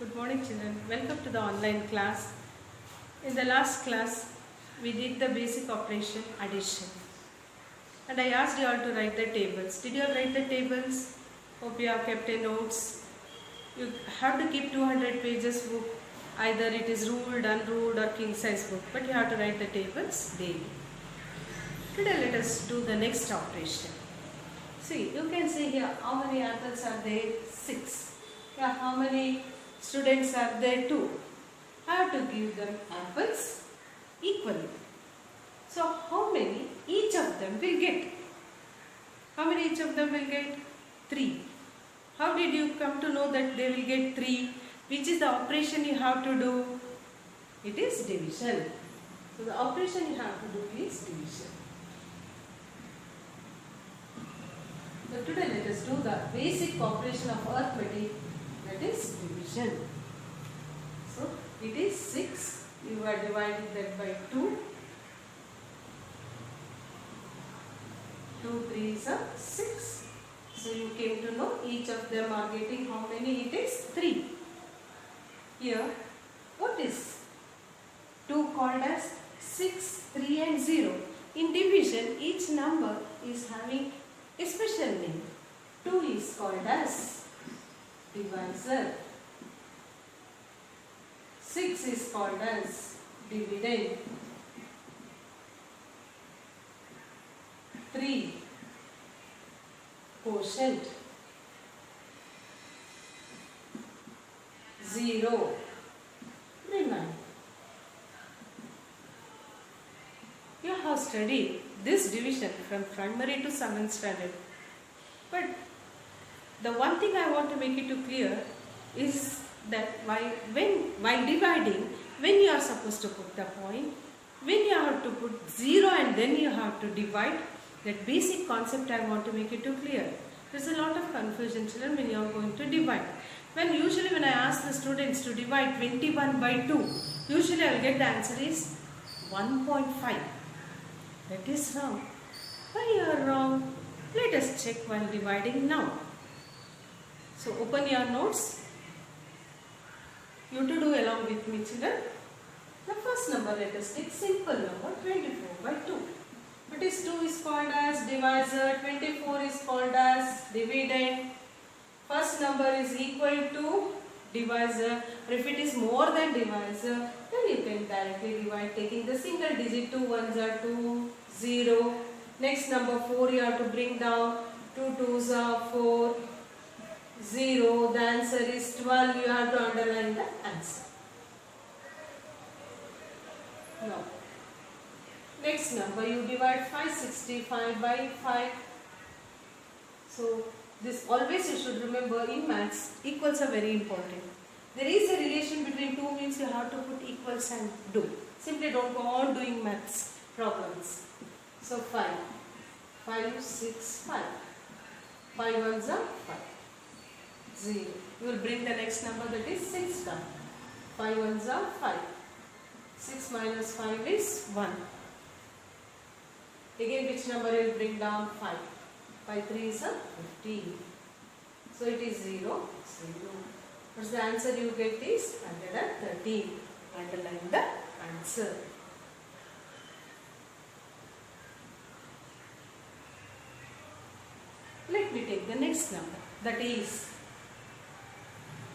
Good morning children. Welcome to the online class. In the last class, we did the basic operation addition. And I asked you all to write the tables. Did you all write the tables? Hope you have kept a notes. You have to keep 200 pages book. Either it is ruled, unruled or king size book. But you have to write the tables daily. Today let us do the next operation. See, you can see here how many apples are there? 6. Yeah, how many students are there? 2. I have to give them apples equally. So how many each of them will get? How many each of them will get? 3. How did you come to know that they will get 3? Which is the operation you have to do? It is division. So the operation you have to do is division. So today let us do the basic operation of arithmetic, that is division. So it is 6. You are dividing that by 2. 2 3s are 6. So you came to know each of them are getting how many? It is 3. Here what is 2 called as 6, 3 and 0. In division each number is having a special name. 2 is called as divisor. 6 is called as dividend. 3 quotient. 0 remainder. You have studied this division from primary to 7th standard. But the one thing I want to make it to clear is that while dividing, when you are supposed to put the point, when you have to put 0 and then you have to divide, that basic concept I want to make it to clear. There is a lot of confusion, children, when you are going to divide. Usually when I ask the students to divide 21 by 2, usually I will get the answer is 1.5. That is wrong. Why you are wrong? Let us check while dividing now. So open your notes. You to do along with me, children. The first number, let us take simple number 24 by 2. What is 2 is called as divisor, 24 is called as dividend. First number is equal to divisor, or if it is more than divisor, then you can directly divide taking the single digit. 2 1s are 2, 0. Next number 4 you have to bring down, 2 2s are 4, 0. The answer is 12. You have to underline the answer. Now, next number you divide 565 by 5. So, this always you should remember in maths, equals are very important. There is a relation between two means you have to put equals and do. Simply don't go on doing maths problems. So 5, 5, 6, 5. 5 1s are 5. 0. You will bring the next number, that is 6 down. 5 1s are 5. 6 minus 5 is 1. Again which number you will bring down? 5. 5 3s are 15. So it is 0, 0. What's the answer you get is 113. Underline the answer. Let me take the next number. That is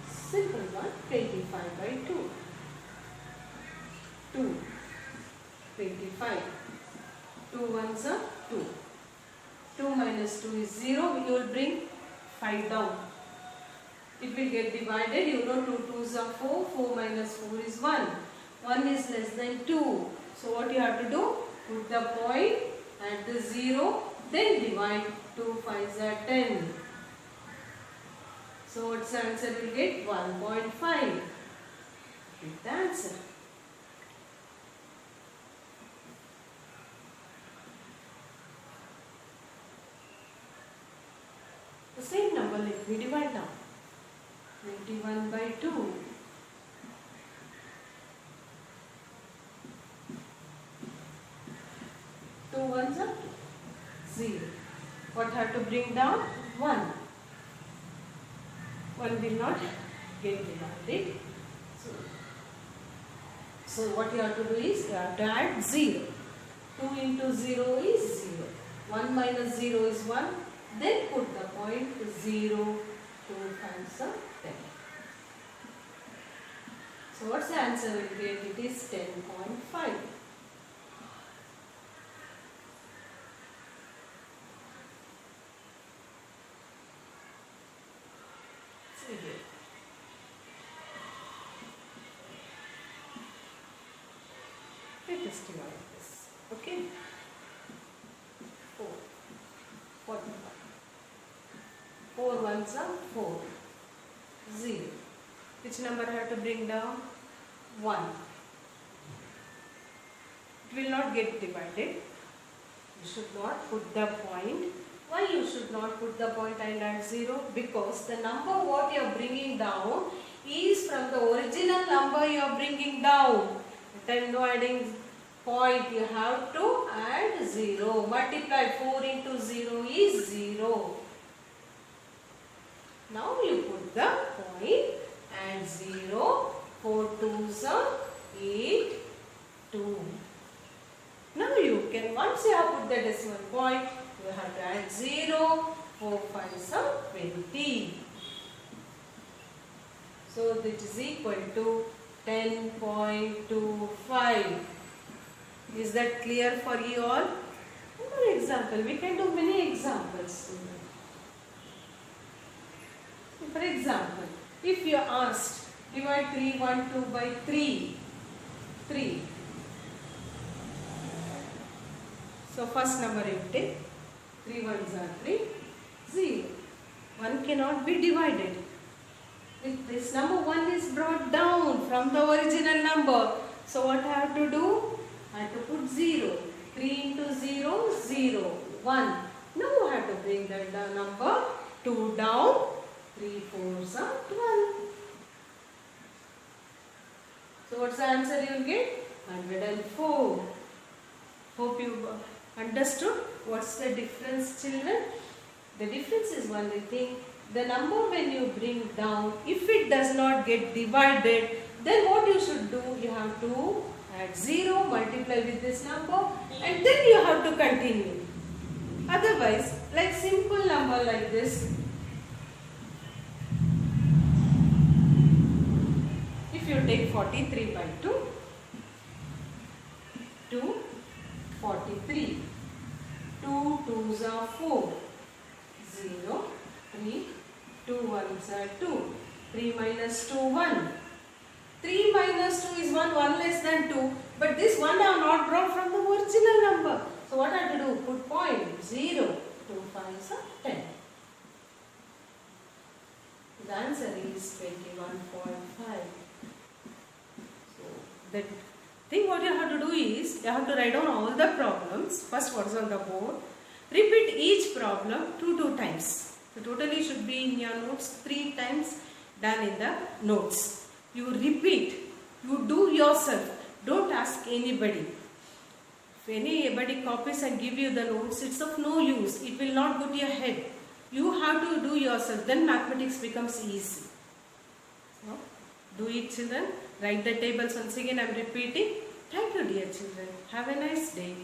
simple one, 25 by 2. 2, 25. 2 1s are 2. 2 minus 2 is 0. You will bring 5 down. It will get divided. You know 2 2s are 4. 4 minus 4 is 1. 1 is less than 2. So what you have to do? Put the point at the 0. Then divide. 2 5s are 10. So what's the answer? You will get 1.5. Get the answer. The same number let me divide now. 21 by 2. 2 1s are 0. What have to bring down? 1. 1 will not get divided. So what you have to do is you have to add 0. 2 into 0 is 0. 1 minus 0 is 1. Then put the point 0, 2 times 10. So what's the answer we'll get? It is 10.5. Let us divide this. Okay. 4. 45. 4 ones are 4. 0. Which number I have to bring down? 1. It will not get divided. You should not put the point. Why you should not put the point and add 0? Because the number what you are bringing down is from the original number you are bringing down. Then no adding point, you have to add 0. Multiply 4 into 0 is 0. Now you put the point and 0. 4 2s are 8, 2. Now you can, once you have put the decimal point, you have to add 0. 4 5s are 20. So that is equal to 10.25. Is that clear for you all? Another example. We can do many examples. For example, if you are asked divide 312 by 3. So first number you take. 3 ones are 3. 0. 1 cannot be divided. If this number 1 is brought down from the original number, so what I have to do? I have to put 0. 3 into 0, 0. 1. Now I have to bring that number 2 down. 3 4s are 12. So what's the answer you will get? 104. Hope you understood. What's the difference, children? The difference is only thing. The number when you bring down, if it does not get divided, then what you should do? You have to add 0, multiply with this number, and then you have to continue. Otherwise, like simple number like this, if you take 43 by 2, 43. 2 2s are 4. 0, 3, 2 1s are 2. 3 minus 2, 1. 3 minus 2 is 1, 1 less than 2. But this 1 I have not brought from the original number. So what I have to do? Put point 0. 2 5s are 10. The answer is 21.5. So that thing what you have to do is, you have to write down all the problems. First what is on the board. Repeat each problem 2 times. So totally should be in your notes 3 times done in the notes. You repeat. You do yourself. Don't ask anybody. If anybody copies and give you the notes, it's of no use. It will not go to your head. You have to do yourself. Then mathematics becomes easy. So, do it, children. Write the tables once again. I am repeating. Thank you, dear children. Have a nice day.